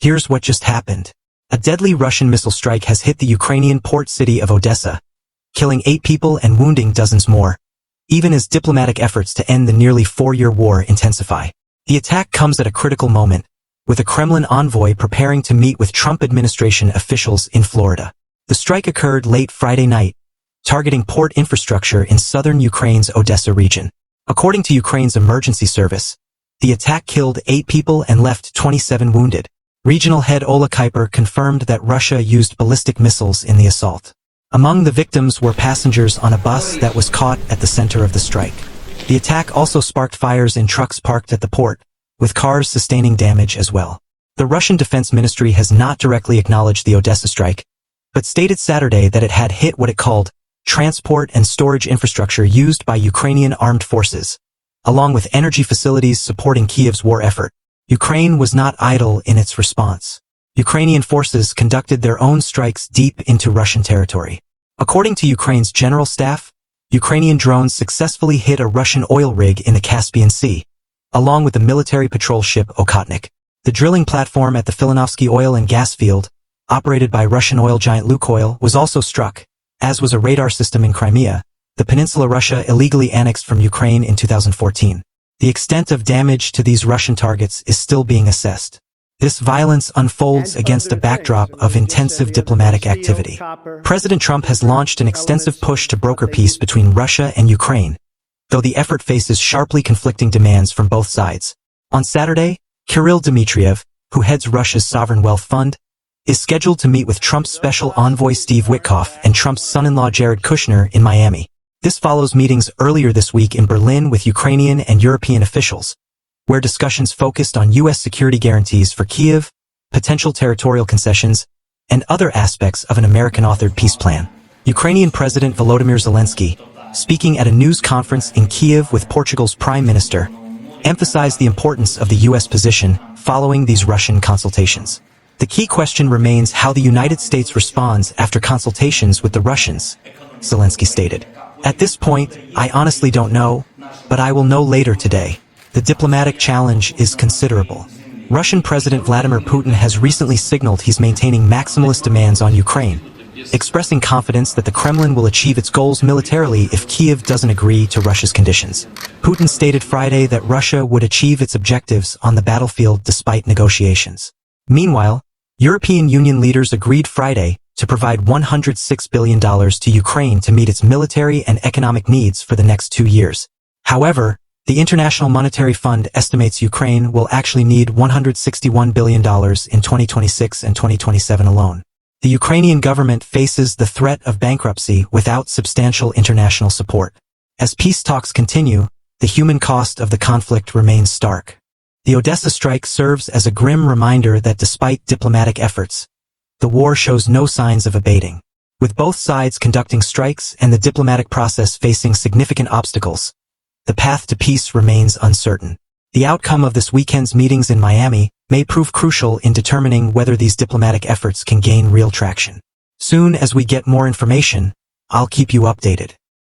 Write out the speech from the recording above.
Here's what just happened. A deadly Russian missile strike has hit the Ukrainian port city of Odessa, killing 8 people and wounding dozens more, even as diplomatic efforts to end the nearly 4-year war intensify. The attack comes at a critical moment, with a Kremlin envoy preparing to meet with Trump administration officials in Florida. The strike occurred late Friday night, targeting port infrastructure in southern Ukraine's Odessa region. According to Ukraine's emergency service, the attack killed 8 people and left 27 wounded. Regional head Ola Kuiper confirmed that Russia used ballistic missiles in the assault. Among the victims were passengers on a bus that was caught at the center of the strike. The attack also sparked fires in trucks parked at the port, with cars sustaining damage as well. The Russian Defense Ministry has not directly acknowledged the Odessa strike, but stated Saturday that it had hit what it called transport and storage infrastructure used by Ukrainian armed forces, along with energy facilities supporting Kiev's war effort. Ukraine was not idle in its response. Ukrainian forces conducted their own strikes deep into Russian territory. According to Ukraine's general staff, Ukrainian drones successfully hit a Russian oil rig in the Caspian Sea, along with the military patrol ship Okhotnik. The drilling platform at the Filanovsky oil and gas field, operated by Russian oil giant Lukoil, was also struck, as was a radar system in Crimea, the peninsula Russia illegally annexed from Ukraine in 2014. The extent of damage to these Russian targets is still being assessed. This violence unfolds against a backdrop of intensive diplomatic activity. President Trump has launched an extensive push to broker peace between Russia and Ukraine, though the effort faces sharply conflicting demands from both sides. On Saturday, Kirill Dmitriev, who heads Russia's Sovereign Wealth Fund, is scheduled to meet with Trump's special envoy Steve Witkoff and Trump's son-in-law Jared Kushner in Miami. This follows meetings earlier this week in Berlin with Ukrainian and European officials, where discussions focused on U.S. security guarantees for Kyiv, potential territorial concessions, and other aspects of an American-authored peace plan. Ukrainian President Volodymyr Zelensky, speaking at a news conference in Kyiv with Portugal's Prime Minister, emphasized the importance of the U.S. position following these Russian consultations. The key question remains how the United States responds after consultations with the Russians, Zelensky stated. At this point, I honestly don't know, but I will know later today. The diplomatic challenge is considerable. Russian President Vladimir Putin has recently signaled he's maintaining maximalist demands on Ukraine, expressing confidence that the Kremlin will achieve its goals militarily if Kyiv doesn't agree to Russia's conditions. Putin stated Friday that Russia would achieve its objectives on the battlefield despite negotiations. Meanwhile, European Union leaders agreed Friday to provide $106 billion to Ukraine to meet its military and economic needs for the next 2 years. However, the International Monetary Fund estimates Ukraine will actually need $161 billion in 2026 and 2027 alone. The Ukrainian government faces the threat of bankruptcy without substantial international support. As peace talks continue, the human cost of the conflict remains stark. The Odessa strike serves as a grim reminder that despite diplomatic efforts, the war shows no signs of abating. With both sides conducting strikes and the diplomatic process facing significant obstacles, the path to peace remains uncertain. The outcome of this weekend's meetings in Miami may prove crucial in determining whether these diplomatic efforts can gain real traction. Soon as we get more information, I'll keep you updated.